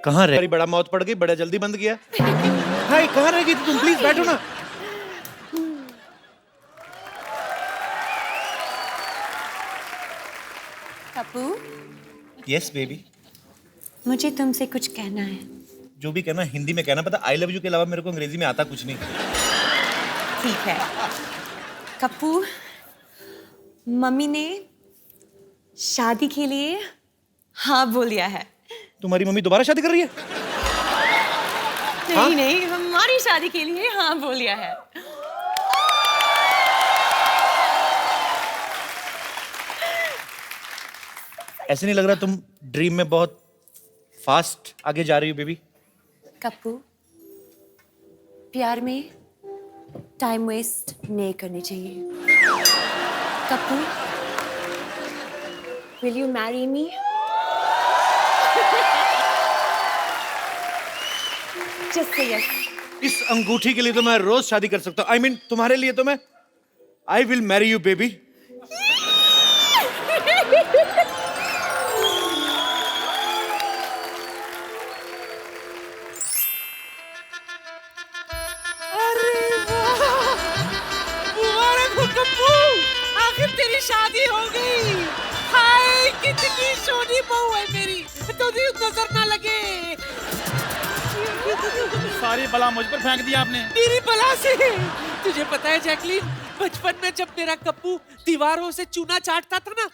कहाँ रह बड़ा मौत पड़ गई, बड़ा जल्दी बंद किया। हाय कहाँ रह गई थी तुम? प्लीज बैठो ना। Kappu, yes baby. मुझे तुमसे कुछ कहना है। जो भी कहना हिंदी में कहना, पता आई लव यू के अलावा मेरे को अंग्रेजी में आता कुछ नहीं। ठीक है कप्पू, मम्मी ने शादी के लिए हाँ बोल दिया है। तुम्हारी मम्मी दोबारा शादी कर रही है? नहीं हाँ? नहीं, हमारी शादी के लिए हाँ बोल दिया है। ऐसे नहीं लग रहा तुम ड्रीम में बहुत फास्ट आगे जा रही हो बेबी? कप्पू, प्यार में टाइम वेस्ट नहीं करनी चाहिए। Kappu, will you marry me? Just say yes. इस अंगूठी के लिए तो मैं रोज शादी कर सकता हूँ। आई मीन तुम्हारे लिए तो मैं I will marry you baby. आखिर तेरी शादी हो गई। हाय कितनी सोनी बहू है मेरी, तो नजर ना लगे। सारी बला मुझ पर फेंक दिया आपने। मेरी बला से? तुझे पता है जैकलीन, बचपन में जब मेरा कप्पू दीवारों से चूना चाटता था ना,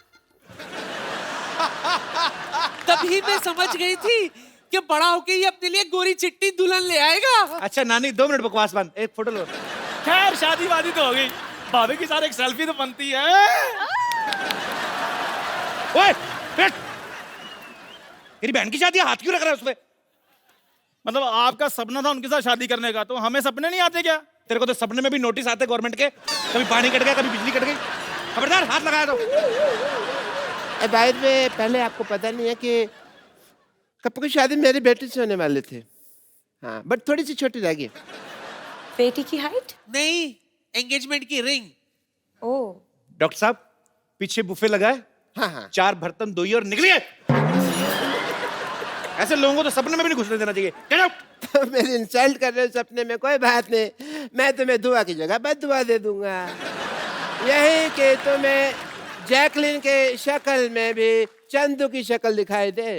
तभी मैं समझ गई थी कि बड़ा होके ये अपने लिए गोरी चिट्टी दुल्हन ले आएगा। अच्छा नानी 2 मिनट बकवास बंद, एक फोटो लो। खैर शादी वादी तो हो गई, भाभी के साथ एक सेल्फी तो बनती है। ओए बैठ। तेरी बहन की शादी है, हाथ क्यों रख रहा है उसपे? मतलब आपका सपना था उनके साथ शादी करने का, तो हमें सपने नहीं आते क्या? तेरे को तो सपने में भी नोटिस आते गवर्नमेंट के, कभी पानी कट गया, कभी बिजली कट गई। खबरदार हाथ लगाया तो। बाहर में पहले आपको पता नहीं है कि कप्पू की शादी मेरी बेटी से होने वाले थे। हाँ, बट थोड़ी सी छोटी रह गई। बेटी की हाइट? नहीं, एंगेजमेंट की रिंग। ओह, डॉक्टर साहब पीछे बुफे लगाए, हाँ हाँ 4 बर्तन धोइए और निकलिए। ऐसे लोगों को तो सपने में भी नहीं घुसने देना चाहिए। Get out! तो मेरी इंसल्ट कर रहे हो सपने में, कोई बात नहीं, मैं तुम्हें दुआ की जगह बद्दुआ दे दूंगा। यही कि तुम्हें जैकलिन के शक्ल में भी चंदू की शक्ल दिखाई दे।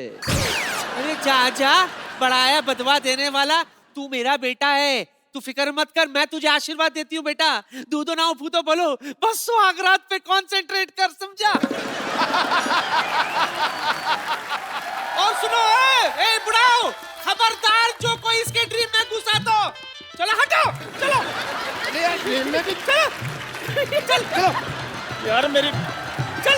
अरे जा जा, बड़ाया बदवा देने वाला। तू मेरा बेटा है, तू फिक्र मत कर, मैं तुझे आशीर्वाद देती हूँ बेटा। दूधो ना फूतो बोलो, बस सुहागरात पे कंसंट्रेट कर, समझा? और सुनो ए बुढ़ाओ, खबरदार जो कोई इसके ड्रीम में घुसा तो चलो हटो, चलो। अरे यार ड्रीम में भी चलो चल चलो यार मेरी चल।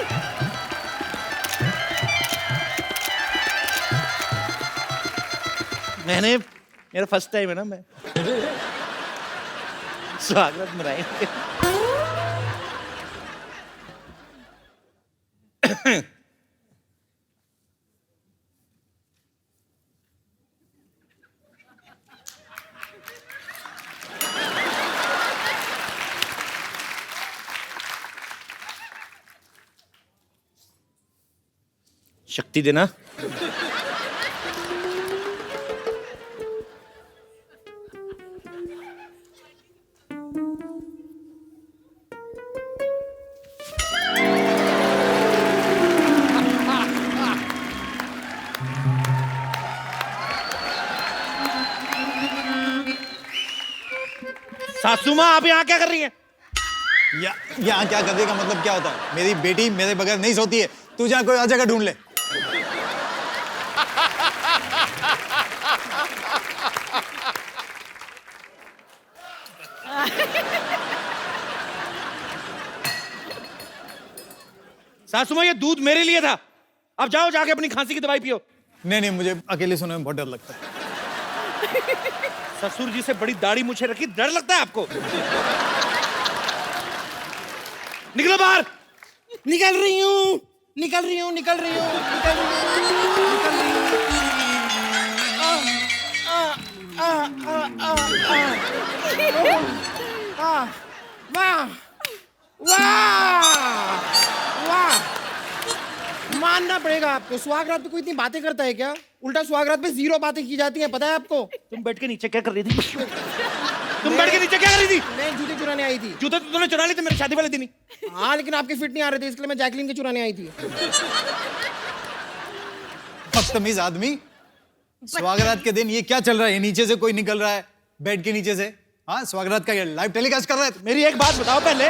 मेरा फर्स्ट टाइम है ना, मैं स्वागत मनाएंगे। शक्ति देना। सासू माँ आप यहाँ क्या कर रही हैं? यहाँ क्या करने का मतलब क्या होता है? मेरी बेटी मेरे बगैर नहीं सोती है। तू जहाँ कोई और जगह ढूंढ ले। सासू माँ ये दूध मेरे लिए था, अब जाओ जाके अपनी खांसी की दवाई पियो। नहीं नहीं, मुझे अकेले सोने में बहुत डर लगता है। ससुर जी से बड़ी दाढ़ी मुझे रखी, डर लगता है आपको? निकलो बाहर। निकल रही हूँ, निकल रही हूँ, निकल रही हूँ, निकल रही हूँ, निकल रही हूँ। वाह वाह वाह, माय मानना पड़ेगा आपको। सुहाग रात पे कोई इतनी बातें करता है क्या? उल्टा सुहाग रात पे 0 बातें की जाती हैं, पता है आपको? तुम बैठ के नीचे क्या कर रही थी? तुम बैठ के नीचे क्या कर रही थी? मैं जूते चुराने आई थी। जूते तो तूने चुरा लिए थे मेरे शादी वाले दिन ही। हाँ, लेकिन आपके फिट नहीं आ रहे थे, इसलिए मैं जैकलीन के चुराने आई थी। बदतमीज आदमी। स्वागरात के दिन ये क्या चल रहा है? नीचे से कोई निकल रहा है बेड के नीचे से। हाँ, स्वागरात का लाइव टेलीकास्ट कर रहा है। मेरी एक बात बताओ पहले,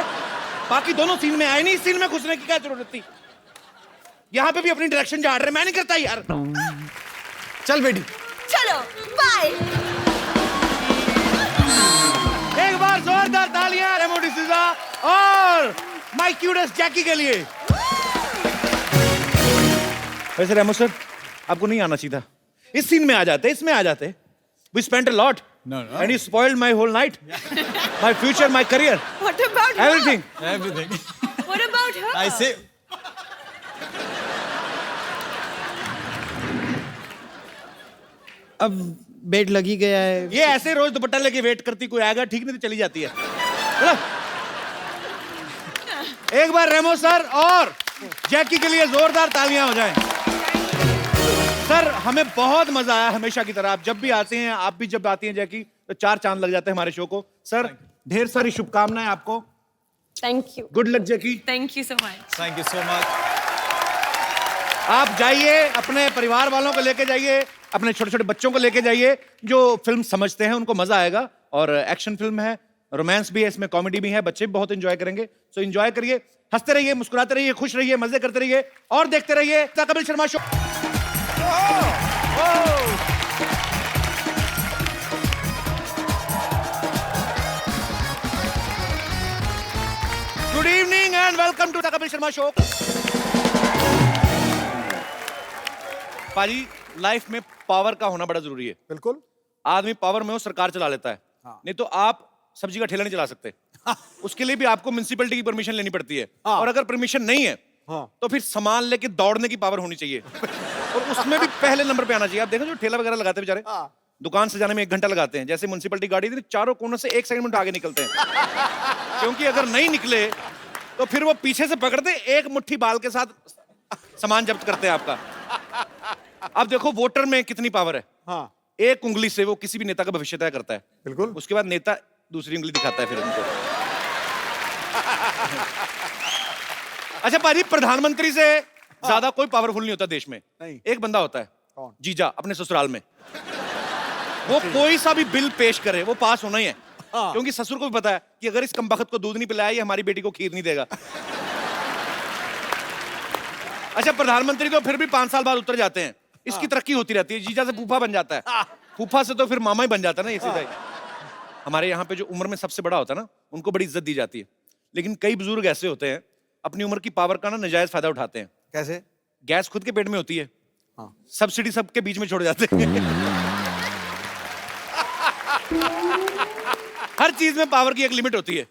बाकी दोनों सीन में आए नहीं, इस सीन में घुसने की क्या जरूरत थी? यहाँ पे भी अपनी डायरेक्शन झाड़ रहे, मैं नहीं करता यार। चल बेटी। चलो बाय। एक बार जोरदार तालियां रेमो डिसूजा और माय क्यूटेस्ट जैकी के लिए। वैसे रेमो सर, आपको नहीं आना चाहिए था। इस सीन में आ जाते, इसमें आ जाते। We spent a lot. No. And you spoiled my whole night. My future, my career. What about Everything. Everything. her? What about her? I say. अब बेड लग ही गया है। ये ऐसे रोज दुपट्टा लेके वेट करती, कोई आएगा ठीक नहीं तो चली जाती है। चलो। एक बार रेमो सर और जैकी के लिए जोरदार तालियां हो जाएं। सर, हमें बहुत मजा आया हमेशा की तरह। आप जब भी आते हैं, आप भी जब आती हैं जैकी, तो 4 चांद लग जाते हैं हमारे शो को। सर, ढेर सारी शुभकामनाएं आपको। Thank you. Good luck Jackie. Thank you so much. Thank you so much. आप जाइए, अपने परिवार वालों को लेके जाइए, अपने छोटे छोटे बच्चों को लेके जाइए जो फिल्म समझते हैं, उनको मजा आएगा। और एक्शन फिल्म है, रोमांस भी है, इसमें कॉमेडी भी है, बच्चे भी बहुत एंजॉय करेंगे। सो एंजॉय करिए, हंसते रहिए, मुस्कुराते रहिए, खुश रहिए, मजे करते रहिए और देखते रहिए the Kapil Sharma show. Good evening and welcome to the Kapil Sharma show. पाजी, लाइफ में पावर का होना बड़ा जरूरी है। बिल्कुल। आदमी पावर में हो, सरकार चला लेता है। नहीं तो आप सब्जी का ठेला नहीं चला सकते। उसके लिए भी आपको म्युनिसिपैलिटी की परमिशन लेनी पड़ती है। और अगर परमिशन नहीं है तो फिर सामान लेके दौड़ने की पावर होनी चाहिए। और उसमें भी पहले नंबर पे आना चाहिए। आप देखो जो ठेला वगैरह लगाते हैं बेचारे, दुकान से जाने में 1 घंटा लगाते हैं। जैसे म्युनिसिपैलिटी गाड़ी थी, चारों कोनों से 1 सेकंड में आगे निकलते हैं। क्योंकि अगर नहीं निकले तो फिर वो पीछे से पकड़ते, एक मुट्ठी बाल के साथ सामान जब्त करते हैं आपका। अब देखो वोटर में कितनी पावर है। एक उंगली से वो किसी भी नेता का भविष्य तय करता है। बिल्कुल। उसके बाद नेता दूसरी उंगली दिखाता है फिर उनको। अच्छा पाजी, प्रधानमंत्री से ज्यादा कोई पावरफुल नहीं होता देश में। नहीं। एक बंदा होता है, कौन? जीजा, अपने ससुराल में। वो कोई सा भी बिल पेश करे, वो पास होना ही है। क्योंकि ससुर को भी पता है कि अगर इस कमबख्त को दूध नहीं पिलाया, ये हमारी बेटी को खीर नहीं देगा। अच्छा, प्रधानमंत्री तो फिर भी 5 साल बाद उतर जाते हैं। इसकी तरक्की होती रहती है। जीजा से फूफा बन जाता है, फूफा से तो फिर मामा ही बन जाता है ना, ये सीधा ही। हमारे यहाँ पे जो उम्र में सबसे बड़ा होता है ना, उनको बड़ी इज्जत दी जाती है। लेकिन कई बुजुर्ग ऐसे होते हैं, अपनी उम्र की पावर का ना नाजायज फायदा उठाते हैं। कैसे? गैस खुद के पेट में होती है, सब्सिडी सबके बीच में छोड़ जाते हैं। हर चीज में पावर की एक लिमिट होती है।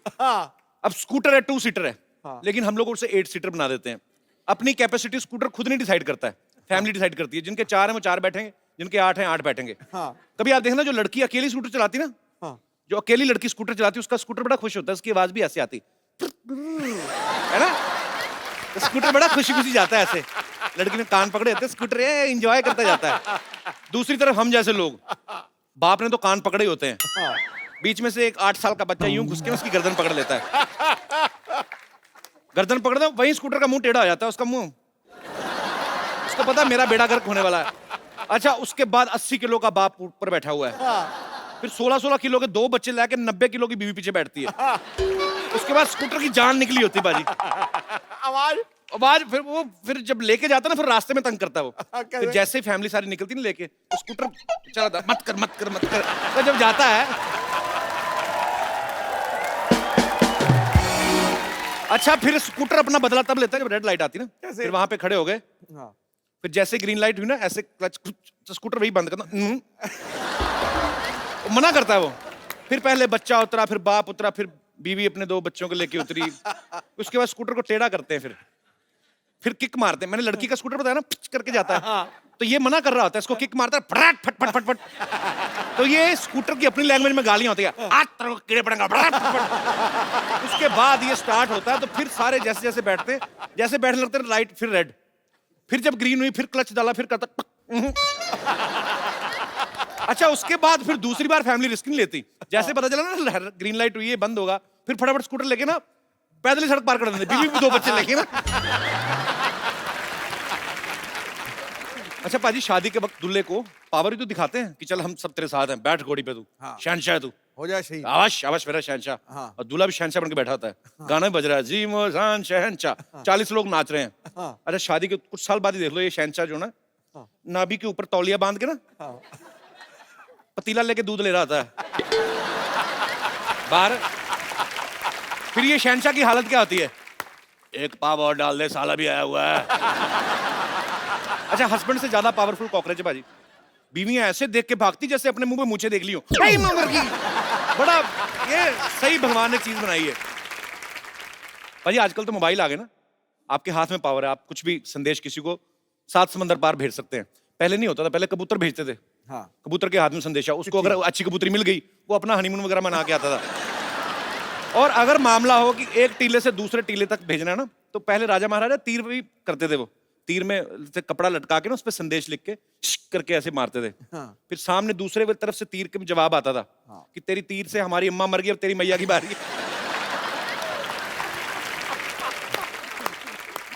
अब स्कूटर है 2 सीटर है, लेकिन हम लोग उसे 8 सीटर बना देते हैं। अपनी कैपेसिटी स्कूटर खुद नहीं डिसाइड करता है, फैमिली डिसाइड करती है। जिनके 4 हैं वो 4 बैठेंगे, जिनके 8 हैं 8 बैठेंगे। कभी आप देखना, जो लड़की अकेली स्कूटर चलाती ना, जो अकेली लड़की स्कूटर चलाती, उसका स्कूटर बड़ा खुश होता है, उसकी आवाज भी ऐसे आती है ना। तो स्कूटर बड़ा खुशी खुशी जाता है ऐसे, लड़की ने कान पकड़े होते, स्कूटर एंजॉय करता जाता है। दूसरी तरफ हम जैसे लोग, बाप ने तो कान पकड़े ही होते हैं, बीच में से एक 8 साल का बच्चा यूं घुस के उसकी गर्दन पकड़ लेता है। गर्दन पकड़ दो, वहीं स्कूटर का मुंह टेढ़ा हो जाता है, उसका मुंह, उसको पता मेरा बेड़ा गर्क होने वाला है। अच्छा, उसके बाद 80 किलो का बाप ऊपर बैठा हुआ है, फिर 16-16 किलो के 2 बच्चे लाके 90 किलो की बीवी पीछे बैठती है। उसके बाद स्कूटर की जान निकली होती बाजी, आवाज फिर जब लेके जाता ना, फिर रास्ते में तंग करता है वो। फिर जैसे ही फैमिली सारी निकलती ना लेके, तो स्कूटर चला था, मत कर। तो जब जाता है, अच्छा फिर स्कूटर अपना बदला तब लेता है जब रेड लाइट आती ना। फिर वहां पे खड़े हो गए, फिर जैसे ग्रीन लाइट हुई ना, ऐसे क्लच, तो स्कूटर वही बंद करना, मना करता है वो। फिर पहले बच्चा उतरा, फिर बाप उतरा, फिर बीवी अपने 2 बच्चों को लेके उतरी। उसके बाद स्कूटर को टेढ़ा करते हैं, फिर किक मारते हैं। मैंने लड़की का स्कूटर बताया ना, पिच करके जाता है, तो ये मना कर रहा होता है, इसको किक मारता है, फटाक फट फट फट फट। तो ये स्कूटर की अपनी लैंग्वेज में गालियां होती है, आज तेरे को कीड़े पड़ेंगे, फटाक फट फट। उसके बाद ये स्टार्ट होता है, तो फिर सारे जैसे जैसे बैठते हैं, जैसे बैठने लगते हैं, लाइट फिर रेड, फिर जब ग्रीन हुई फिर क्लच डाला फिर करता अच्छा उसके बाद फिर दूसरी बार फैमिली रिस्क नहीं लेती, जैसे पता चला ना ग्रीन लाइट हुई है बंद होगा, फिर फटाफट स्कूटर लेके ना पैदल ही सड़क पार कर देते, बीवी भी 2 बच्चे लेके ना। अच्छा पाजी, शादी के वक्त दूल्हे को पावर ही तो दिखाते हैं कि चल हम सब तेरे साथ हैं, बैठ घोड़ी पे तू, शहनशाह है तू, हो जाए सही। आवाज आवाज मेरा शहनशाह। और दूल्हा भी शहनशाह बन के बैठा होता है, गाना भी बज रहा है जी मोहन शहनशाह, 40 लोग नाच रहे हैं। अच्छा शादी के कुछ साल बाद ही देख लो ये शहनशाह जो ना नाभि के ऊपर तौलिया बांध के ना पतीला लेके दूध ले रहा था बाहर। फिर ये शहनशाह की हालत क्या होती है, एक पाव और डाल दे साला भी आया हुआ है। अच्छा हस्बैंड से ज्यादा पावरफुल कॉकरोच है भाजी, बीवियां ऐसे देख के भागती जैसे अपने मुंह पे मूछें देख ली हो। बड़ा ये सही भगवान ने चीज बनाई है भाजी। आजकल तो मोबाइल आ गए ना, आपके हाथ में पावर है, आप कुछ भी संदेश किसी को 7 समंदर पार भेज सकते हैं। पहले नहीं होता था, पहले कबूतर भेजते थे, कबूतर के हाथ में संदेशा, उसको अगर अच्छी कबूतरी मिल गई वो अपना हनीमून वगैरह मना के आता था। और अगर मामला हो कि एक टीले से दूसरे टीले तक भेजना है ना, तो पहले राजा महाराजा तीर भी करते थे, वो तीर में से कपड़ा लटका के ना उस पर संदेश लिख के करके ऐसे मारते थे। फिर सामने दूसरे तरफ से तीर के जवाब आता था कि तेरी तीर से हमारी अम्मा मर गई, अब तेरी मैया की बारी है।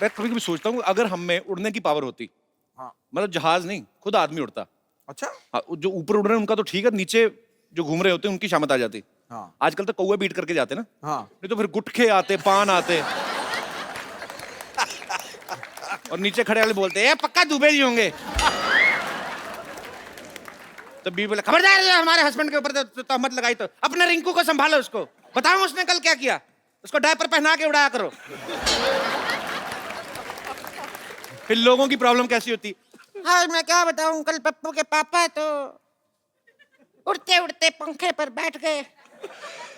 मैं कभी कभी सोचता हूँ अगर हम में उड़ने की पावर होती, मतलब जहाज नहीं खुद आदमी उड़ता। अच्छा जो ऊपर उड़ रहे हैं उनका तो ठीक है, नीचे जो घूम रहे होते हैं उनकी क्षमता आ जाती। आजकल तो कौवे बीट करके जाते ना, नहीं तो फिर गुटखे आते, पान आते और नीचे खड़े वाले बोलते हैं पक्का दुबे जी होंगे। तो बीवी बोले खबरदार है हमारे हस्बैंड के ऊपर तहमत लगाई तो अपने रिंकू को संभालो, उसको बताओ उसने कल क्या किया, उसको डायपर पहना के उड़ाया करो। फिर लोगों की प्रॉब्लम कैसी होती, हाँ मैं क्या बताऊं, कल पप्पू के पापा तो उड़ते उड़ते पंखे पर बैठ गए,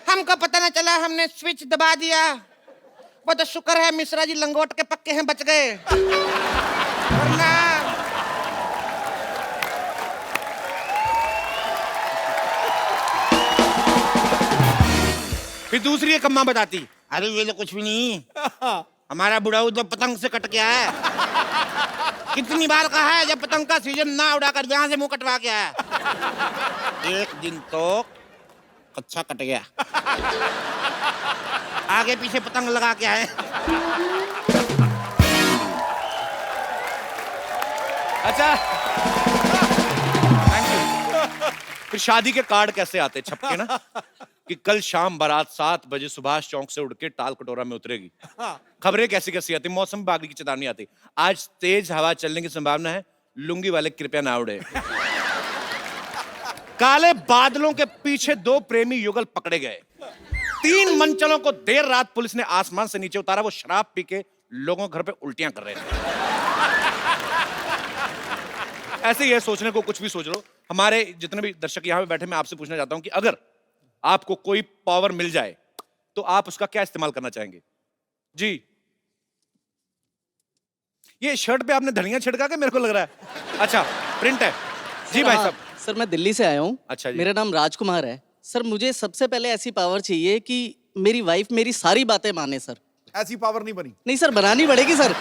हमको पता न चला, हमने स्विच दबा दिया, वो तो शुक्र है मिश्रा जी लंगोट के पक्के हैं बच गए, वरना फिर दूसरी एक अम्मा बताती अरे ये तो कुछ भी नहीं, हमारा बुढ़ाऊ तो पतंग से कट गया है, कितनी बार कहा है जब पतंग का सीजन ना उड़ाकर यहाँ से मुंह कटवा के आया, एक दिन तो कच्चा कट गया, आगे पीछे पतंग लगा के आए। अच्छा थैंक यू। फिर शादी के कार्ड कैसे आते छपके ना कि कल शाम बारात 7 बजे सुभाष चौक से उड़ के टाल कटोरा में उतरेगी। खबरें कैसी कैसी आती, मौसम विभाग की चेतावनी आती, आज तेज हवा चलने की संभावना है, लुंगी वाले कृपया ना उड़े। काले बादलों के पीछे 2 प्रेमी युगल पकड़े गए, 3 मंचलों को देर रात पुलिस ने आसमान से नीचे उतारा, वो शराब पी के लोगों के घर पे उल्टियां कर रहे थे। ऐसे ये सोचने को कुछ भी सोच लो। हमारे जितने भी दर्शक यहाँ पे बैठे, मैं आपसे पूछना चाहता हूं कि अगर आपको कोई पावर मिल जाए तो आप उसका क्या इस्तेमाल करना चाहेंगे? जी ये शर्ट पे आपने धनिया छिड़का के मेरे को लग रहा है, अच्छा प्रिंट है जी भाई साहब। सर मैं दिल्ली से आया हूँ। अच्छा जी। मेरा नाम राजकुमार है सर। मुझे सबसे पहले ऐसी पावर चाहिए कि मेरी वाइफ मेरी सारी बातें माने सर। ऐसी पावर नहीं बनी। नहीं सर, बनानी पड़ेगी सर।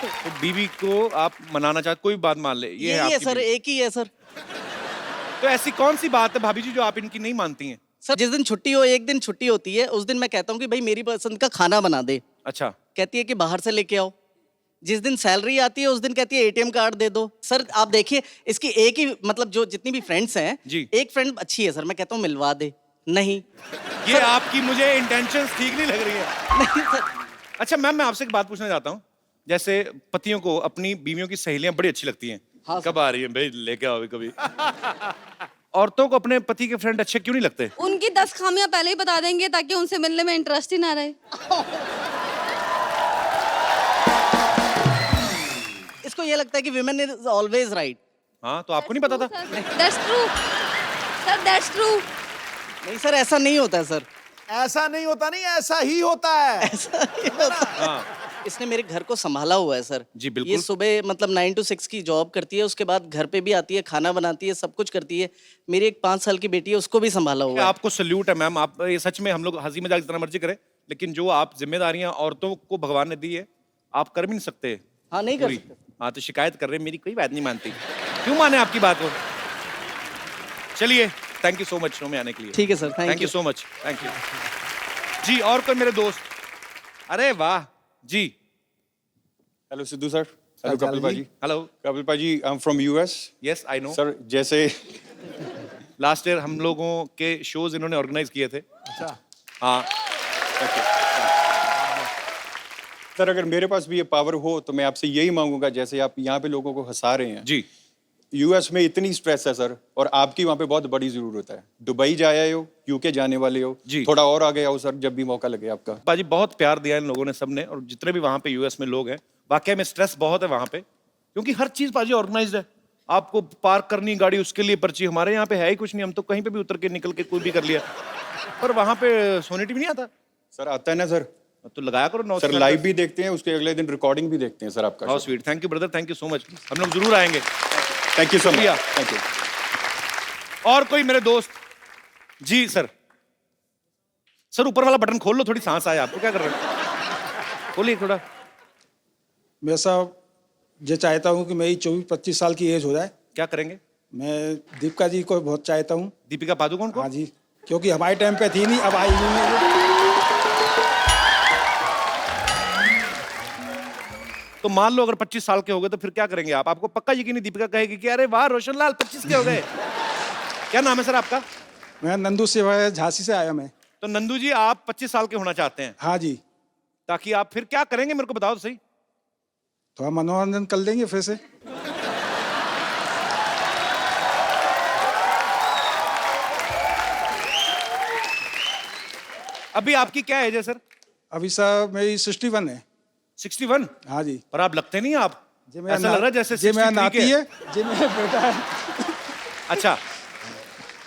तो बीवी को आप मनाना चाहते, कोई बात मान ले, ये यही है आपकी सर, बीवी। एक ही है सर। तो ऐसी कौन सी बात है भाभी जी जो आप इनकी नहीं मानती हैं? सर जिस दिन छुट्टी हो, एक दिन छुट्टी होती है, उस दिन मैं कहता हूँ कि भाई मेरी पसंद का खाना बना दे। अच्छा। कहती है कि बाहर से लेके आओ। जिस दिन सैलरी आती है उस दिन कहती है एटीएम कार्ड दे दो। सर आप देखिए, इसकी एक ही मतलब जो जितनी भी फ्रेंड्स हैं जी। एक फ्रेंड अच्छी है सर, मैं कहता हूँ मिलवा दे, नहीं। ये आपकी मुझे इंटेंशंस ठीक नहीं लग रही है। नहीं सर। अच्छा मैम, मैं आपसे एक बात पूछना चाहता हूँ, जैसे पतियों को अपनी बीवियों की सहेलियां बड़ी अच्छी लगती हैं, हाँ, कब आ रही है भाई लेके आओ कभी। औरतों को अपने पति के फ्रेंड अच्छे क्यों नहीं लगते? उनकी 10 खामियां पहले ही बता देंगे ताकि उनसे मिलने में इंटरेस्ट ही ना रहे। इसको ये लगता है कि विमेन इज ऑलवेज राइट। हाँ तो आपको नहीं पता था? That's true sir, that's true. नहीं सर, ऐसा नहीं होता है सर। ऐसा नहीं होता, नहीं ऐसा ही होता है। ऐसा नहीं होता। हाँ इसने मेरे घर को संभाला हुआ है सर। जी बिल्कुल। ये सुबह मतलब 9 to 6 की जॉब करती है, उसके बाद घर पे भी आती है, खाना बनाती है, सब कुछ करती है। मेरी एक 5 साल की बेटी है, उसको भी संभाला हुआ है। आपको सल्यूट है मैम, आप ये सच में, हम लोग हंसी मजाक जितना मर्जी करें, लेकिन जो आप जिम्मेदारियां औरतों को भगवान ने दी है, आप कर भी नहीं सकते। हाँ नहीं कर पूरी। सकते। हाँ तो शिकायत कर रहे हैं, मेरी कोई बात नहीं मानती। क्यों माने आपकी बात को? चलिए, thank you so much show में आने के लिए। ठीक है sir, thank you so much, thank you ji. और कोई मेरे दोस्त? अरे वाह जी। Hello Sidhu sir. Hello Kapil paaji. Hello Kapil paaji, I am from US. Yes I know sir जैसे लास्ट ईयर हम लोगों के शोज इन्होंने ऑर्गेनाइज किए थे। अच्छा। हाँ सर अगर मेरे पास भी ये पावर हो तो मैं आपसे यही मांगूंगा, जैसे आप यहाँ पे लोगों को हंसा रहे हैं जी। यूएस में इतनी स्ट्रेस है सर, और आपकी वहाँ पे बहुत बड़ी जरूरत है। दुबई जाए हो, यूके जाने वाले हो, जी। थोड़ा और आगे आओ सर जब भी मौका लगे आपका। बाजी बहुत प्यार दिया इन लोगों ने सबने, और जितने भी वहाँ पे यूएस में लोग हैं, वाकई में स्ट्रेस बहुत है वहाँ पे, क्योंकि हर चीज बाजी ऑर्गेनाइज्ड है। आपको पार्क करनी गाड़ी, उसके लिए पर्ची। हमारे यहाँ पे है ही कुछ नहीं, हम तो कहीं पे भी उतर के निकल के कोई भी कर लिया। पर वहाँ पे सोनेटी भी नहीं आता। सर आता है ना सर। तो लगाया करो नौ सर लाइव भी देखते हैं, उसके अगले दिन रिकॉर्डिंग भी देखते हैं सर आपका। How sweet, thank you brother, thank you so much. हम लोग जरूर आएंगे। थैंक यू सो मच, शुक्रिया। Thank you. और कोई मेरे दोस्त? जी सर। सर ऊपर वाला बटन खोल लो, थोड़ी सांस आए आपको। क्या कर रहे हो? खोलिए थोड़ा। मैं साहब ये चाहता हूँ कि मेरी 24-25 साल की एज हो जाए। क्या करेंगे? मैं दीपिका जी को बहुत चाहता हूँ। दीपिका पादुकोण को? हाँ जी, क्योंकि हमारे टाइम पे थी नहीं, अब आई हुई है। तो मान लो अगर 25 साल के हो गए तो फिर क्या करेंगे आप? आपको पक्का यकीन नहीं दीपिका कहेगी कि अरे वाह रोशन लाल 25 के हो गए। क्या नाम है सर आपका? मैं नंदू से झांसी से आया मैं। तो नंदू जी आप 25 साल के होना चाहते हैं? हाँ जी। ताकि आप फिर क्या करेंगे मेरे को बताओ तो सही। थोड़ा मनोरंजन कर लेंगे फिर से। अभी आपकी क्या एज है सर? अभी साहब मेरी 61 है। 61? हाँ जी। पर आप लगते नहीं आप, जी मेरा ऐसा लग रहा है जैसे जी मेरा 63 नाती के। है। जी मेरा बेटा है। अच्छा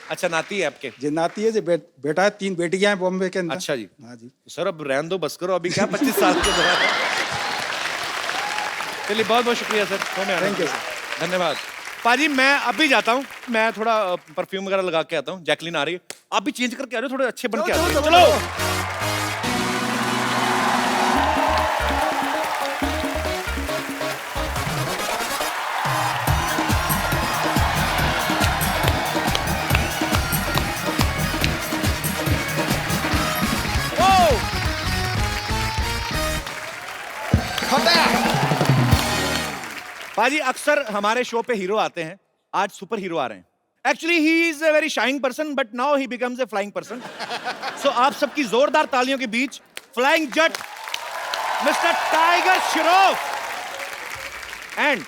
अच्छा, नाती है आपके? जी नाती है, जी बेटा है। 3 बेटियां हैं बॉम्बे के अंदर। अच्छा जी। हाँ जी। सर अब रहने दो, बस करो। अभी क्या 25 साल के बाद। चलिए बहुत बहुत शुक्रिया सर, शो में आने Thank you, के लिए। धन्यवाद पाजी। मैं अभी जाता हूँ, मैं थोड़ा परफ्यूम वगैरह लगा के आता हूँ। जैकलीन आ रही है, आप भी चेंज करके आ रहे हो, थोड़े अच्छे बन के आ रहे हो। चलो पाजी, अक्सर हमारे शो पे हीरो आते हैं, आज सुपर हीरो आ रहे हैं। Actually he is a very shying person, but now he becomes a flying person. So आप सबकी जोरदार तालियों के बीच flying Jatt mister Tiger Shroff and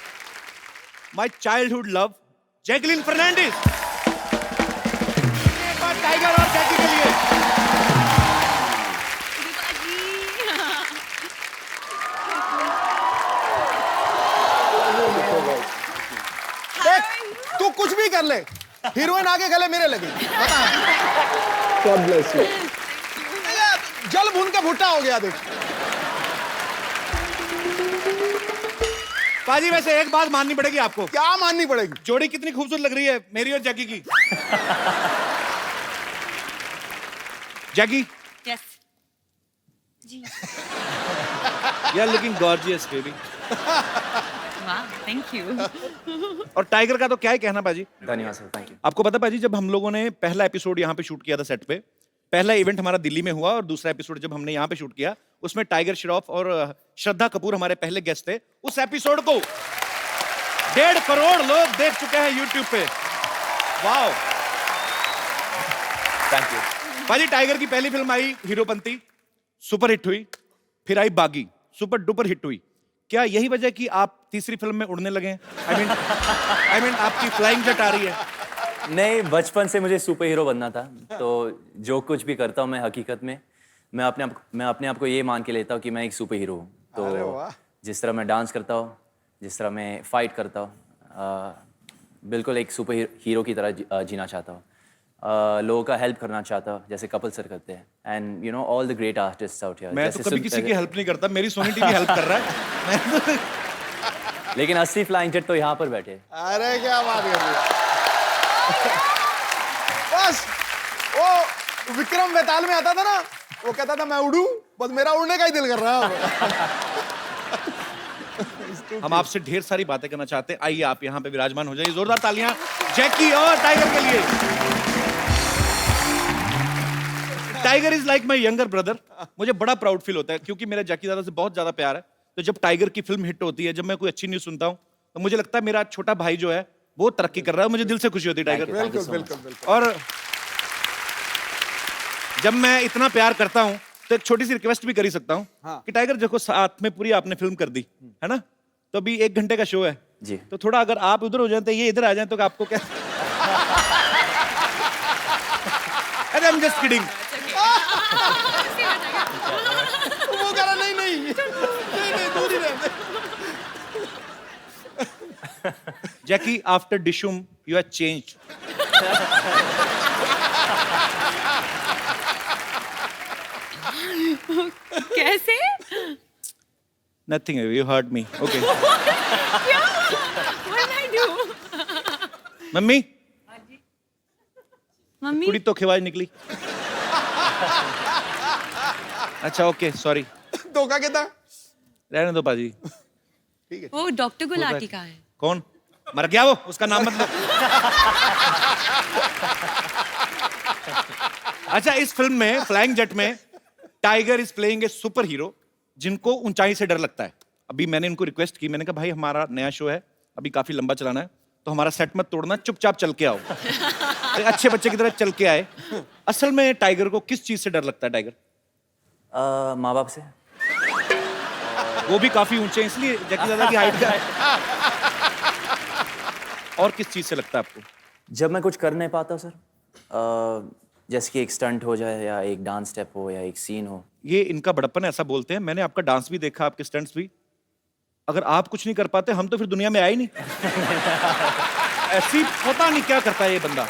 my childhood love Jacqueline Fernandez. एक बार टाइगर और जैकी के लिए। तू कुछ भी कर ले, हीरोइन आगे गले मेरे लगी। बता। God bless you। जल भून के भुट्टा हो गया देख। पाजी वैसे एक बात माननी पड़ेगी आपको। क्या माननी पड़ेगी? जोड़ी कितनी खूबसूरत लग रही है मेरी और जैकी की। Jackie, yes ji. You are looking gorgeous baby. वाह, थैंक यू। और टाइगर का तो क्या ही कहना पाजी। धन्यवाद सर, थैंक यू। आपको पता पाजी, जब हम लोगों ने पहला एपिसोड यहाँ पे शूट किया था सेट पे, पहला इवेंट हमारा दिल्ली में हुआ और दूसरा एपिसोड जब हमने यहाँ पे शूट किया, उसमें टाइगर श्रॉफ और श्रद्धा कपूर हमारे पहले गेस्ट थे। उस एपिसोड को 1.5 करोड़ लोग देख चुके हैं यूट्यूब पे। Wow, thank you. पाजी टाइगर की पहली फिल्म आई हीरोपंती, सुपर हिट हुई। फिर आई बागी, सुपर डुपर हिट हुई। क्या यही वजह कि आप तीसरी फिल्म में उड़ने लगे हैं? आई मीन आपकी फ्लाइंग जट आ रही है? नहीं, बचपन से मुझे सुपर हीरो बनना था, तो जो कुछ भी करता हूँ मैं हकीकत में मैं अपने आप को ये मान के लेता हूँ कि मैं एक सुपर हीरो हूँ। तो जिस तरह मैं डांस करता हूँ, जिस तरह मैं फाइट करता हूँ, बिल्कुल एक सुपर हीरो की तरह जीना चाहता हूँ। लोगों का हेल्प करना चाहता हूँ, जैसे कपिल सर करते हैं। And you know all the great artists out here. मैं तो कभी किसी की हेल्प नहीं करता, मेरी सोनी टीवी हेल्प कर रहा है। लेकिन असली फ्लाइंग जेट तो यहाँ पर बैठे। अरे क्या बात कर रही है। बस वो विक्रम बेताल में आता था ना, वो कहता था मैं उड़ूं, बस मेरा उड़ने का ही दिल कर रहा है। हम आपसे ढेर सारी बातें करना चाहते हैं। आइए आप यहाँ पे विराजमान हो जाइए। जोरदार तालियां जैकी और टाइगर के लिए। Tiger is like my younger brother. मुझे बड़ा प्राउड फील होता है क्योंकि मेरा जैकी दादा से बहुत ज्यादा प्यार है। तो जब टाइगर की फिल्म हिट होती है, जब मैं कोई अच्छी न्यूज सुनता हूँ, तो मुझे लगता है मेरा छोटा भाई जो है वो तरक्की कर रहा है। मुझे दिल से खुशी होती है टाइगर। बिल्कुल बिल्कुल बिल्कुल। और जब मैं इतना प्यार करता हूं तो एक छोटी सी रिक्वेस्ट भी कर ही सकता हूं कि टाइगर देखो साथ में पूरी आपने फिल्म कर दी है ना, तो अभी 1 घंटे का शो है जी। तो थोड़ा अगर आप उधर हो जाए तो ये इधर आ जाए तो आपको क्या अरे आई एम जस्ट किडिंग। वो कह रहा नहीं नहीं नहीं दूर ही रहते। Jackie after Dishoom you have changed. कैसे? Nothing you hurt me okay. Mummy mummy कुड़ी तो खिवाज निकली। अच्छा ओके सॉरी। धोखा कितना? रहने दो पाजी। वो डॉक्टर गुलाटी का है। कौन मर गया? वो उसका नाम मत लो। अच्छा इस फिल्म में फ्लाइंग जेट में tiger is playing a super hero जिनको ऊंचाई से डर लगता है। अभी मैंने इनको रिक्वेस्ट की, मैंने कहा भाई हमारा नया शो है, अभी काफी लंबा चलाना है, तो हमारा सेट मत तोड़ना, चुपचाप चल के आओ। एक अच्छे बच्चे की तरह चल के आए। असल में टाइगर को किस चीज से डर लगता है टाइगर? माँ बाप से। वो भी काफी ऊंचे हैं इसलिए जैकी दादा की हाइट का है। और किस चीज से लगता है आपको? जब मैं कुछ कर नहीं पाता सर, जैसे कि एक स्टंट हो जाए या एक डांस स्टेप हो या एक सीन हो। ये इनका बड़प्पन है, ऐसा बोलते हैं। मैंने आपका डांस भी देखा, आपके स्टंट्स भी। अगर आप कुछ नहीं कर पाते हम तो फिर दुनिया में आए ही नहीं। ऐसी पता नहीं क्या करता है ये बंदा।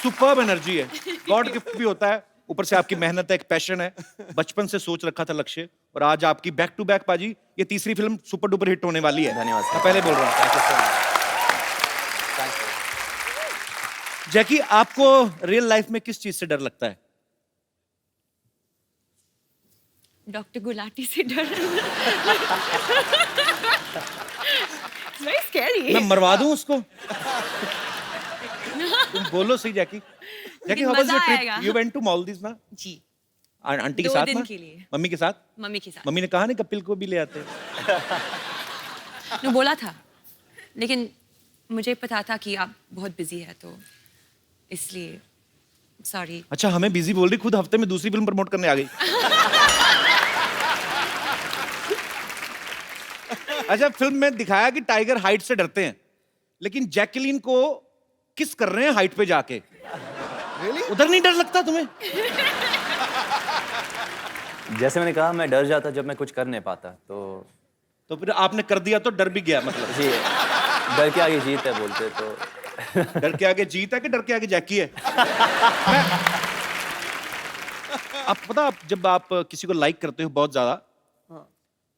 सुपर्ब एनर्जी है, गॉड गिफ्ट भी होता है, ऊपर से आपकी मेहनत है, एक पैशन है। बचपन से सोच रखा था लक्ष्य, और आज आपकी बैक टू बैक पाजी ये तीसरी फिल्म सुपर डुपर हिट होने वाली है। धन्यवाद सर। मैं पहले बोल रहा हूँ। जैकी आपको रियल लाइफ में किस चीज से डर लगता है? डॉक्टर गुलाटी से डर। Very scary. मैं मरवा दूं उसको? तुम बोलो सही Jackie. Jackie how was your trip? You went to Maldives ना? जी। आंटी के 2 साथ दिन ना? के लिए। मम्मी के साथ? मम्मी के साथ। मम्मी ने कहा नहीं कपिल को भी ले आते। ने बोला था, लेकिन मुझे पता था कि आप बहुत बिजी है तो इसलिए सॉरी। अच्छा हमें बिजी बोल रही, खुद हफ्ते में दूसरी फिल्म प्रमोट करने आ गई। अच्छा फिल्म में दिखाया कि टाइगर हाइट से डरते हैं, लेकिन जैकलीन को किस कर रहे हैं हाइट पे जाके। उधर नहीं डर लगता तुम्हें? जैसे मैंने कहा मैं डर जाता जब मैं कुछ कर नहीं पाता, तो फिर आपने कर दिया तो डर भी गया मतलब? जी, डर के आगे जीत है बोलते तो। डर के आगे जीत है कि डर के आगे जैकी है? आप पता जब आप किसी को लाइक करते हो बहुत ज्यादा,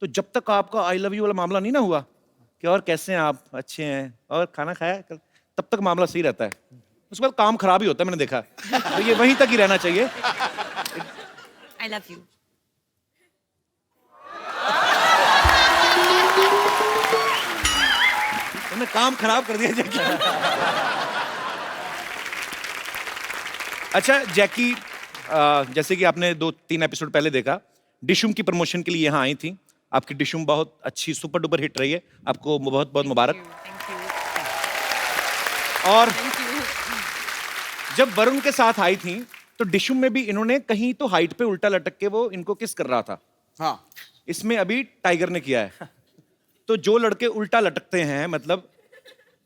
तो जब तक आपका आई लव यू वाला मामला नहीं ना हुआ कि और कैसे हैं आप, अच्छे हैं और खाना खाया, तब तक मामला सही रहता है। उसके बाद काम खराब ही होता है, मैंने देखा। तो ये वहीं तक ही रहना चाहिए। I love you. तुमने काम खराब कर दिया जैकी। अच्छा जैकी, जैसे कि आपने 2-3 एपिसोड पहले देखा, डिशुम की प्रमोशन के लिए यहाँ आई थी। आपकी डिशुम बहुत अच्छी सुपर डुपर हिट रही है, आपको बहुत बहुत मुबारक। और जब वरुण के साथ आई थी तो डिशुम में भी इन्होंने कहीं तो हाइट पे उल्टा लटक के वो इनको किस कर रहा था। हाँ। इसमें अभी टाइगर ने किया है। तो जो लड़के उल्टा लटकते हैं, मतलब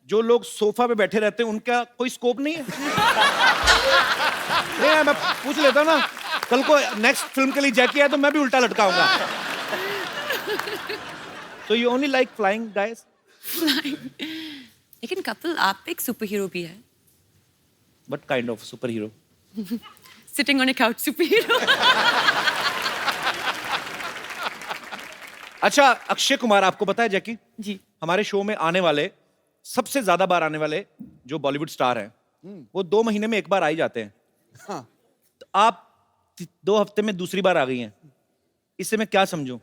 जो लोग सोफा पे बैठे रहते हैं, उनका कोई स्कोप नहीं है? नहीं मैं पूछ लेता हूं ना, कल को नेक्स्ट फिल्म के लिए जैकी है तो मैं भी उल्टा लटकाऊंगा। तो you only like flying guys? लेकिन कपिल आप एक सुपर हीरो भी है। What kind of super hero? Sitting on a couch super hero. अच्छा अक्षय कुमार, आपको पता है जैकी जी, हमारे शो में आने वाले, सबसे ज्यादा बार आने वाले जो बॉलीवुड स्टार हैं, वो 2 महीने में एक बार आ ही जाते हैं। हाँ। तो आप 2 हफ्ते में दूसरी बार आ गई हैं, इससे मैं क्या समझूं?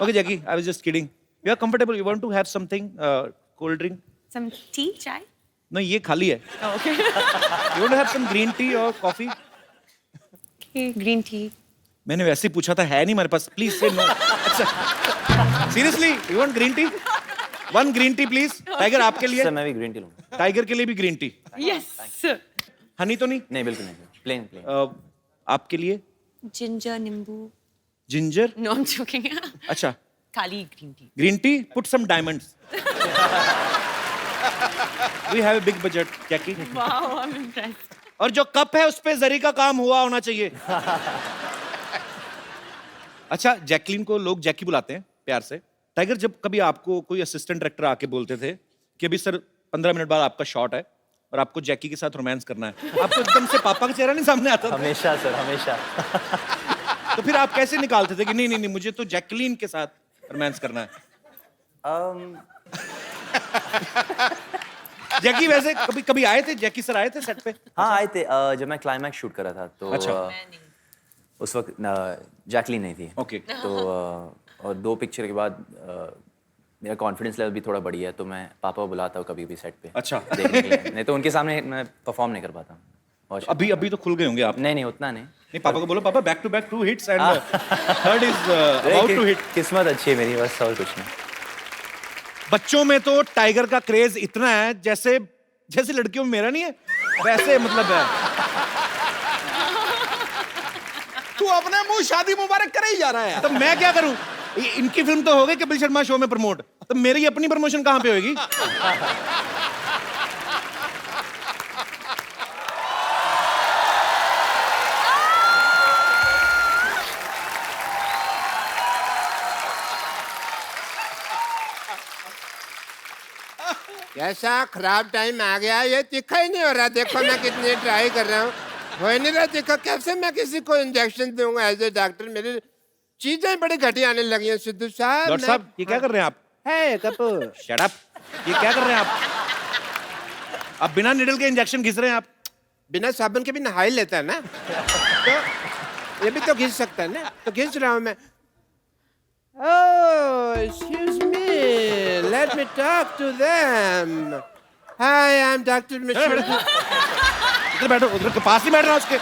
Okay, Jackie, I was just kidding. You are comfortable. You want to have something, cold drink? Some tea, chai? No, ये खाली है. Oh, okay. You want to have some green tea or coffee? Okay, green tea. मैंने वैसे ही पूछा था, है नहीं हमारे पास. Please say no. अच्छा. Seriously, you want green tea? One green tea, please. Tiger, आपके लिए. सर मैं भी ग्रीन टी लूँगा। टाइगर के लिए भी green tea. Yes, sir. Honey तो नहीं? नहीं बिल्कुल नहीं, प्लेन। आपके लिए Ginger, nimbu. Ginger. No, I'm joking. अच्छा. Kali green tea. Green tea, put some diamonds. We have a big budget, Jackie. Wow, I'm impressed. और जो कप है उस पे जरी का काम हुआ होना चाहिए. अच्छा, जैकलीन को लोग जैकी बुलाते हैं प्यार से. टाइगर, जब कभी आपको कोई असिस्टेंट डायरेक्टर आके बोलते थे कि अभी सर 15 मिनट बाद आपका शॉट है और आपको जैकी के साथ रोमांस करना है, आपको एकदम से पापा का चेहरा नहीं सामने आता था? हमेशा सर, हमेशा। तो फिर आप कैसे निकालते थे कि नहीं नहीं नहीं मुझे तो जैकलीन के साथ रोमांस करना है? जैकी वैसे कभी कभी आए थे, जैकी सर आए थे सेट पे? हाँ आए थे, जब मैं क्लाइमैक्स शूट कर रहा था तो अच्छा। उस वक्त जैकलीन नहीं थी। ओके। तो और 2 पिक्चर के बाद मेरा कॉन्फिडेंस लेवल भी थोड़ा बढ़ी है, तो मैं पापा को बुलाता हूँ कभी भी सेट पे। अच्छा। देखने के लिए। नहीं तो उनके सामने मैं परफॉर्म नहीं कर पाता। और अभी तो खुल गए होंगे आप? नहीं उतना नहीं। नहीं, पापा को बोलो पापा back to back 2 hits and third is about to hit. किस्मत अच्छी है मेरी, बस और कुछ नहीं। बच्चों में तो टाइगर का क्रेज इतना है जैसे जैसे लड़कियों में मेरा नहीं है वैसे, मतलब है। तू अपने मुंह शादी मुबारक करे ही जा रहा है। तो मैं क्या करूं? इनकी फिल्म तो हो गई कपिल शर्मा शो में प्रमोट, तो मेरी अपनी प्रमोशन कहां पे होगी? कैसा खराब टाइम आ गया, ये तीखा ही नहीं हो रहा। देखो मैं कितनी ट्राई कर रहा हूँ, हो ही नहीं रहा तीखा। कैसे मैं किसी को इंजेक्शन दूंगा एज ए डॉक्टर? मेरी चीजें बड़ी घटिया आने लगी हैं सिद्धू साहब। डॉक्टर साहब ये क्या कर रहे हैं आप? है कपूर, शट अप। ये क्या कर रहे हैं आप? आप बिना निडल के इंजेक्शन घिस रहे हैं आप? बिना साबुन के भी नहा ही लेता है ना, तो ये भी तो घिस सकता है ना, तो घिस रहा हूँ मैं। Oh, excuse me. Let me talk to them. Hi, I'm Dr. Mishra. इधर बैठो, उधर के पास ही बैठ रहा उसके।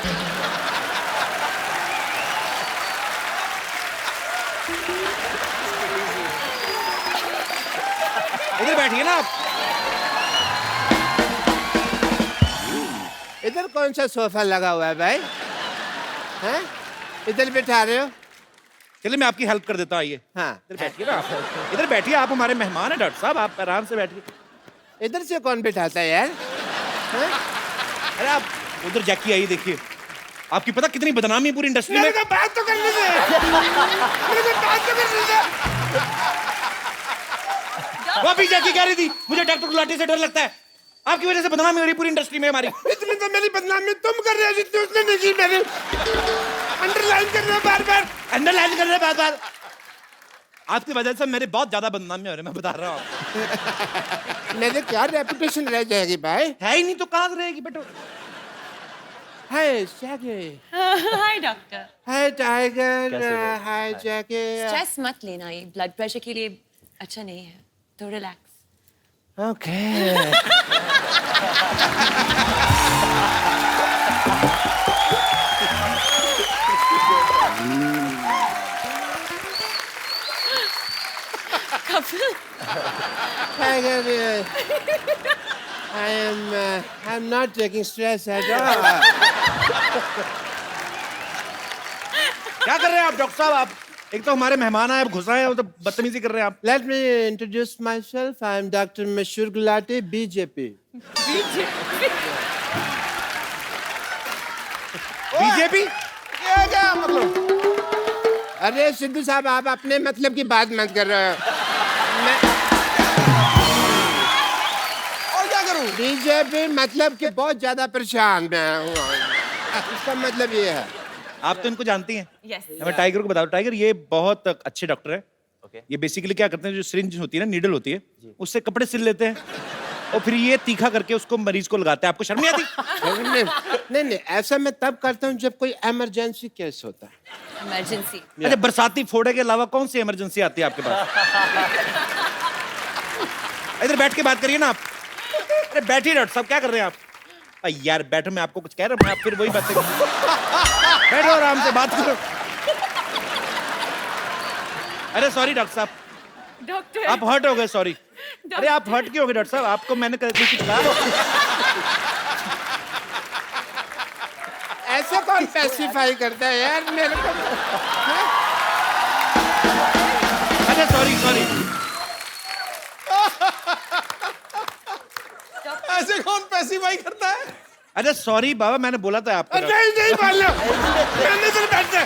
इधर बैठिए ना आप। इधर कौन सा सोफा लगा हुआ है भाई? हैं? इधर बिठा रहे हो? चलिए मैं आपकी हेल्प कर देता हूँ, आइए। हाँ, इधर बैठिए ना आप। इधर बैठिए, आप हमारे मेहमान हैं डॉक्टर साहब, आप आराम से बैठिए। इधर से कौन बिठाता है यार? हैं? अरे आप उधर जैकी आई देखिए, आपकी पता कितनी बदनामी है पूरी इंडस्ट्री में। मेरे को बात तो करने दे। मेरे को बात तो करने दे। वो अभी जैकी कह रही थी मुझे डॉक्टर गुलाटी से डर लगता है, आपकी वजह से बदनामी हो रही पूरी इंडस्ट्री में हमारी। इतनी तो मेरी बदनामी तुम कर रहे हो जितनी उसने नहीं की। मेरी अंडरलाइन कर रहे हो बार बार, अंडरलाइन कर रहे हैं बार-बार। आपकी वजह से मेरे बहुत ज्यादा बदनामी हो रही है, मैं बता रहा हूँ। मेरे क्या रेपुटेशन रह जाएगी भाई? है ही नहीं तो कहाँ से रहेगी बेटो? Hi Jackie. Hi doctor. Hi Tiger. Hi Jackie. Stress मत लेना, ये ब्लड प्रेशर के लिए अच्छा नहीं है, तो relax. Okay. Tiger, I'm not taking stress at all. क्या कर रहे हैं आप डॉक्टर साहब? आप एक तो हमारे मेहमान आए, अब घुस रहे हैं, तो बदतमीजी कर रहे हैं आप। Let me introduce myself. I'm Dr. Mashur Gulati, BJP. BJP? ये क्या मतलब? अरे सिद्धू साहब, आप अपने मतलब की बात मत कर रहे हो। और क्या करूं? बीजेपी मतलब कि बहुत ज्यादा परेशान मैं हूँ। इसका मतलब ये है। आप तो इनको जानती हैं। Yes. मैं टाइगर को बता दूं, टाइगर ये बहुत अच्छे डॉक्टर है। Okay. ये बेसिकली क्या करते हैं, जो सिरिंज होती है ना, नीडल होती है, उससे कपड़े सिल लेते हैं और फिर ये तीखा करके उसको मरीज को लगाते हैं। आपको शर्म नहीं आती? नहीं, ऐसा मैं तब करता हूँ जब कोई इमरजेंसी केस होता है। इमरजेंसी। अच्छा, बरसाती फोड़े के अलावा कौन सी इमरजेंसी आती है आपके पास? इधर बैठ के बात करिए ना आप। अरे बैठिए डॉक्टर साहब, क्या कर रहे हैं आप? यार बैठो, मैं आपको कुछ कह रहा हूँ, आप फिर वही बातें बैठो, आराम से बात करो। अरे सॉरी डॉक्टर साहब, डॉक्टर आप हर्ट हो गए, सॉरी। अरे आप हर्ट क्यों हो गए डॉक्टर साहब? आपको मैंने कुछ कहा? ऐसा कौन स्पेसिफाई करता है यार मेरे को? अच्छा सॉरी। ऐसे कौन स्पेसिफाई करता है? अच्छा सॉरी बाबा, मैंने बोला था आपको। नहीं बोलो, मैंने तो बैठा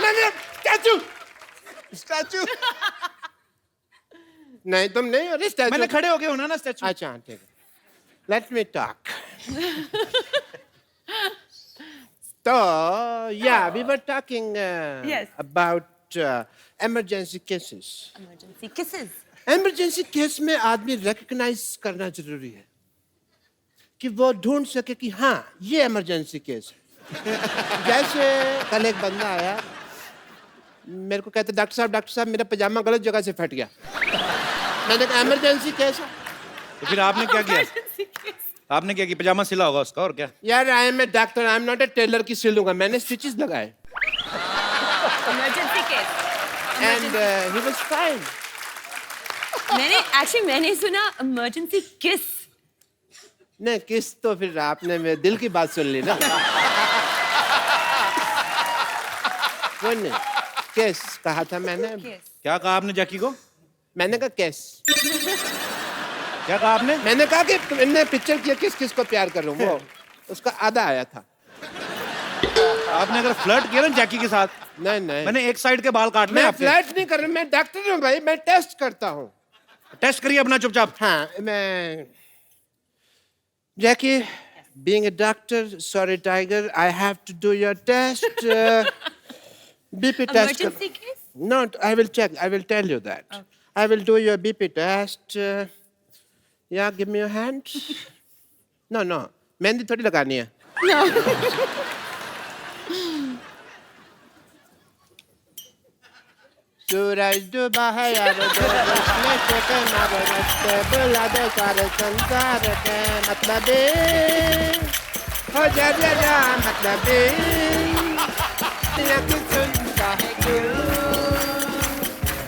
मैंने स्टैचू नहीं, तुम नहीं हो स्टैचू। मैंने खड़े हो गए होना ना स्टैचू। अच्छा ठीक है, लेट मी टॉक। तो yeah, we were talking Yes. about emergency cases. Emergency kisses. Emergency case में आदमी रिकग्नाइज करना जरूरी है कि वो ढूंढ सके कि हाँ ये इमरजेंसी केस है। जैसे कल एक बंदा आया, मेरे को कहते डॉक्टर साहब मेरा पजामा गलत जगह से फट गया। मैंने कहा इमरजेंसी केस है। तो फिर आपने क्या किया? आपने क्या किया? पजामा सिला होगा उसका, और क्या? यार I am a doctor, I am not a tailor की सिलूंगा। मैंने स्टिचेस लगाए emergency case. And he was fine. मैंने सुना इमरजेंसी किस। नहीं किस तो फिर आपने मेरे दिल की बात सुन ली ना। वो नहीं, केस कहा था मैंने। क्या कहा आपने जैकी को? मैंने कहा केस। क्या कहा आपने? मैंने कहा कि तुमने पिक्चर किया किस किस को प्यार कर रहा हूँ, वो उसका आधा आया था। आपने अगर फ्लर्ट किया ना जैकी के साथ? नहीं मैंने एक साइड के बाल काटने मैं आपके। फ्लर्ट नहीं कर रहा, मैं डॉक्टर हूँ भाई, मैं टेस्ट करता हूँ। टेस्ट करिए अपना चुपचाप। हाँ मैं जैकी, being a doctor, sorry tiger, I have to do your test. BP test. Emergency case. No, I will check. I will tell you that. I will do your BP test. Yeah, give me your hand. No. Mehndi थोड़ी लगानी है। सूरज डूबा है यार, बुला दो सारे संसार के मतलब हो जा मतलब सुनता है क्यों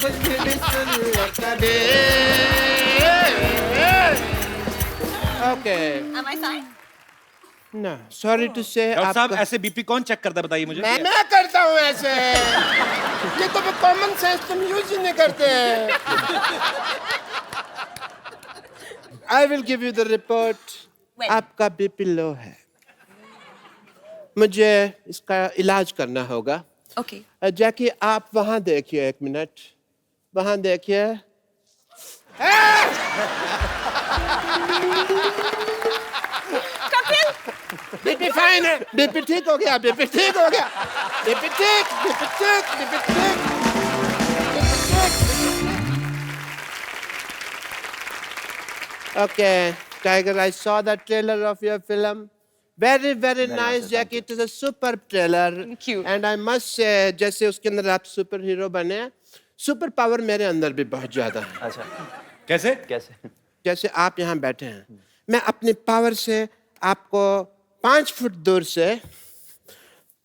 कुछ भी सुन ले कभी। Okay Am I fine? ना, सॉरी टू से डॉक्टर साहब ऐसे बीपी कौन चेक करता है, बताइए मुझे। मैं करता हूँ ऐसे। ये तो कॉमन सेंस तुम यूज ही नहीं करते। I will give you the report. आपका बीपी लो है, मुझे इसका इलाज करना होगा। ओके। जैकी आप वहां देखिए, 1 मिनट वहां देखिए। बीपी फाइन है, बीपी ठीक हो गया, बीपी ठीक हो गया, बीपी ठीक। Okay, Tiger, I saw the trailer of your film. Very nice, Jackie. It is a superb trailer. Thank you. And I must say, जैसे उसके अंदर आप सुपर हीरो बने, सुपर पावर मेरे अंदर भी बहुत ज्यादा है। अच्छा कैसे? जैसे आप यहाँ बैठे हैं, मैं अपनी पावर से आपको 5 फुट दूर से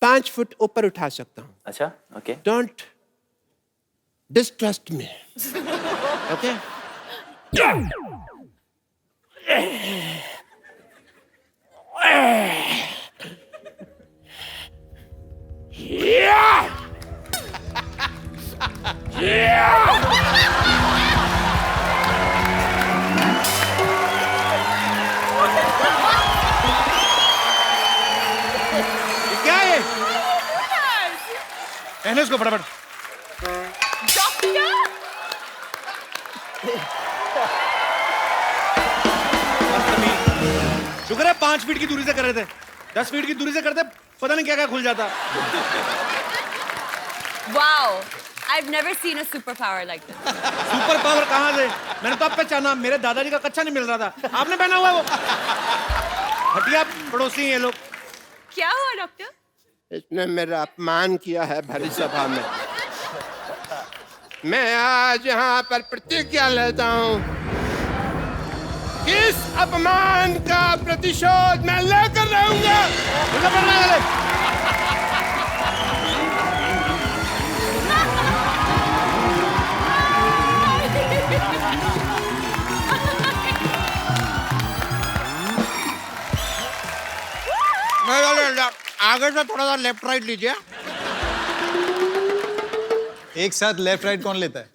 5 फुट ऊपर उठा सकता हूँ। अच्छा okay. Don't distrust me. Okay? क्या है? पहने उसको फटाफट। शुक्र है 5 फीट की दूरी से कर रहे थे, 10 फीट की दूरी से करते पता नहीं क्या क्या खुल जाता। Wow, I've never seen a superpower like this. Super power कहाँ से? मैंने तो अब पहचाना, मेरे दादाजी का कच्चा नहीं मिल रहा था, आपने पहना हुआ है वो। हटिया पड़ोसी ये लोग। क्या हुआ डॉक्टर? इसने मेरा अपमान किया है भरी सभा में। मैं आज यहाँ पर प्रतिज्ञा लेता हूँ कि इस अपमान का प्रतिशोध मैं लेकर रहूंगा। आगे से थोड़ा सा लेफ्ट राइट लीजिए। एक साथ लेफ्ट राइट कौन लेता है?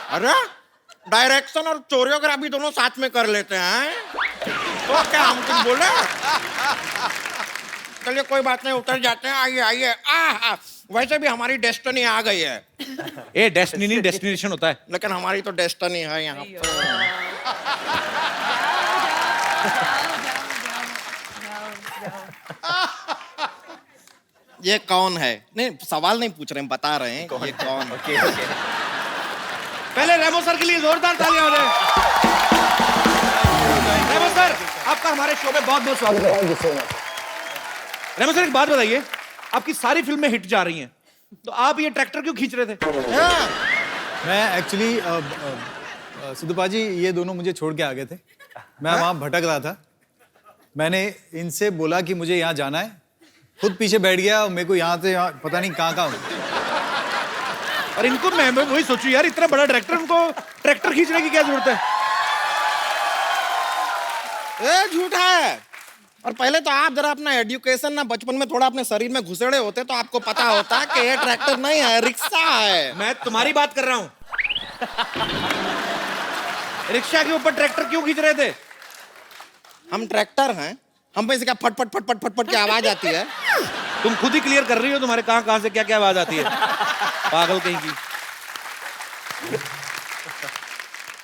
अरे डायरेक्शन और कोरियोग्राफी दोनों साथ में कर लेते हैं। तो क्या हम कुछ बोले? चलिए कोई बात नहीं, उतर जाते हैं। आइए आइए। वैसे भी हमारी डेस्टिनी आ गई है। ए डेस्टिनी नहीं, डेस्टिनेशन होता है। लेकिन हमारी तो डेस्टिनी है यहाँ पर। ये कौन है? नहीं, सवाल नहीं पूछ रहे हैं, बता रहे हैं ये कौन है। पहले रेमो सर के लिए जोरदार तालियां हो जाए। रेमो सर, आपका हमारे शो में बहुत बहुत स्वागत है। रेमो सर, एक बात बताइए, आपकी सारी फिल्में हिट जा रही हैं, तो आप ये ट्रैक्टर क्यों खींच रहे थे? मैं एक्चुअली सिद्धू पाजी, ये दोनों मुझे छोड़ के आ गए थे। मैं वहाँ भटक रहा था। मैंने इनसे बोला कि मुझे यहाँ जाना है, खुद पीछे बैठ गया और मेरे को यहाँ से यहाँ पता नहीं कहाँ और इनको मैं वही सोचूं यार, इतना बड़ा डायरेक्टर, उनको ट्रैक्टर खींचने की क्या जरूरत है? ये झूठा है। और पहले तो आप जरा अपना एजुकेशन ना बचपन में थोड़ा अपने शरीर में घुसेड़े होते तो आपको पता होता कि ये ट्रैक्टर नहीं है, रिक्शा है। मैं तुम्हारी बात कर रहा हूँ। रिक्शा के ऊपर ट्रैक्टर क्यों खींच रहे थे? हम ट्रैक्टर हैं, हम पे से क्या फट फट फट फट फट फट की आवाज आती है। तुम खुद ही क्लियर कर रही हो, तुम्हारे कहाँ से क्या क्या आवाज आती है, पागल कहीं की।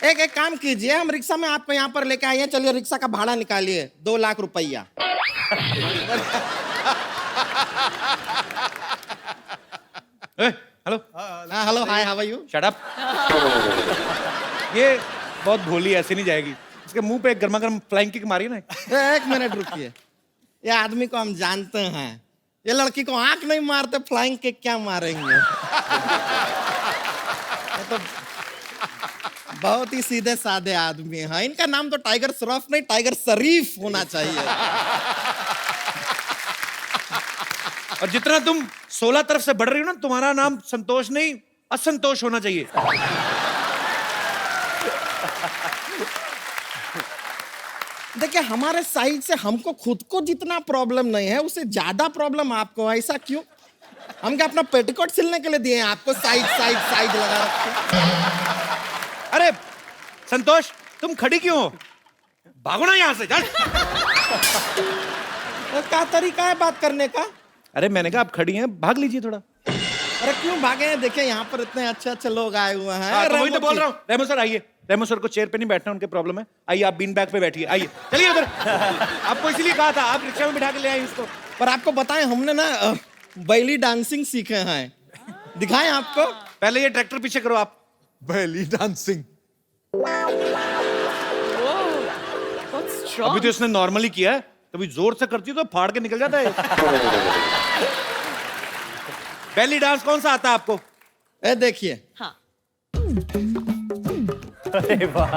एक काम कीजिए, हम रिक्शा में आपको यहाँ पर लेके आइए। चलिए रिक्शा का भाड़ा निकालिए, 2 लाख रुपया। Hello hello, hi, how are you? Shut up. ये बहुत भोली, ऐसे नहीं जाएगी। इसके मुंह पे एक गर्मा गर्म फ्लाइंग किक मारी ना। 1 मिनट रुकिए। ये आदमी को हम जानते हैं, ये लड़की को आंख नहीं मारते, फ्लाइंग किक क्या मारेंगे? ये तो बहुत ही सीधे साधे आदमी है। इनका नाम तो टाइगर श्रॉफ नहीं, टाइगर शरीफ होना चाहिए। और जितना तुम 16 तरफ से बढ़ रही हो ना, तुम्हारा नाम संतोष नहीं, असंतोष होना चाहिए। देखिए, हमारे साइड से हमको खुद को जितना प्रॉब्लम नहीं है, उससे ज्यादा प्रॉब्लम आपको। ऐसा क्यों? हम क्या अपना पेटीकोट सिलने के लिए दिए हैं आपको? साइड साइड साइड लगा रखे। अरे संतोष, तुम खड़ी क्यों हो? भागो ना यहाँ से, चल। क्या तरीका है बात करने का? अरे मैंने कहा आप खड़ी हैं, भाग लीजिए थोड़ा। अरे क्यों भागे? देखिए यहाँ पर इतने अच्छे अच्छे लोग आए हुए हैं। तो वही तो बोल रहा हूँ। रेमो सर आइए। रेमो सर को चेयर पे नहीं बैठना, उनके प्रॉब्लम है। आइए, आप बीन बैग पे बैठिए। आइए, चलिए उधर। आपको इसीलिए कहा था, आप रिक्शा में बिठा के ले आए इसको। पर आपको बताएं, हमने ना बैली डांसिंग सीखे हैं। दिखाएं आपको? पहले ये ट्रैक्टर पीछे करो आप। बैली डांसिंग। अभी तो इसने नॉर्मली किया है, कभी जोर से करती है तो फाड़ के निकल जाता है। बैली डांस कौन सा आता है आपको? ए देखिए। हाँ। अरे वाह।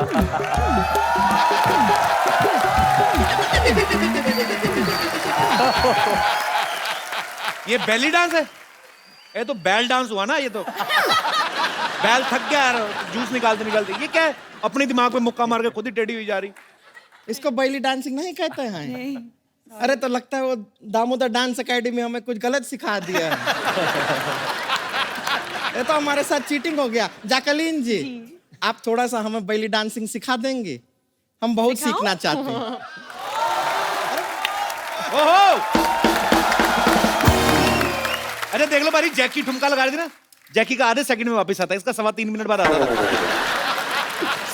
ये बेली डांस है? ये तो बैल डांस हुआ ना। ये तो बैल थक गया यार, जूस निकालते निकालते। ये क्या है? अपने दिमाग पे मुक्का मार के खुद ही टेढ़ी हुई जा रही। इसको बैली डांसिंग नहीं कहते हैं? अरे तो लगता है वो दामोदर डांस एकेडमी हमें कुछ गलत सिखा दिया है। ये तो हमारे साथ चीटिंग हो गया। जैकलीन जी, आप थोड़ा सा हमें बैली डांसिंग सिखा देंगे? हम बहुत सीखना चाहते हैं। ओहो! अरे देख लो बारी, जैकी ठुमका लगा दी ना। जैकी का आधे सेकंड में वापस आता है, इसका 3.25 मिनट बाद आता है।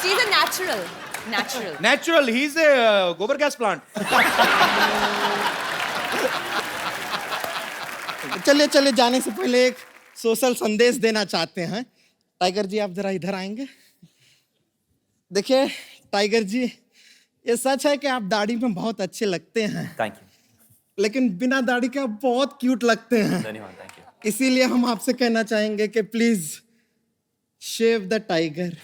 She's a natural. Natural. He's a गोबर गैस प्लांट। चलिए चलिए, जाने से पहले एक सोशल संदेश देना चाहते हैं। टाइगर जी आप जरा इधर आएंगे। देखिए टाइगर जी, ये सच है कि आप दाढ़ी में बहुत अच्छे लगते हैं, थैंक यू। लेकिन बिना दाढ़ी के आप बहुत क्यूट लगते हैं। धन्यवाद, थैंक यू। इसीलिए हम आपसे कहना चाहेंगे कि प्लीज शेव द टाइगर।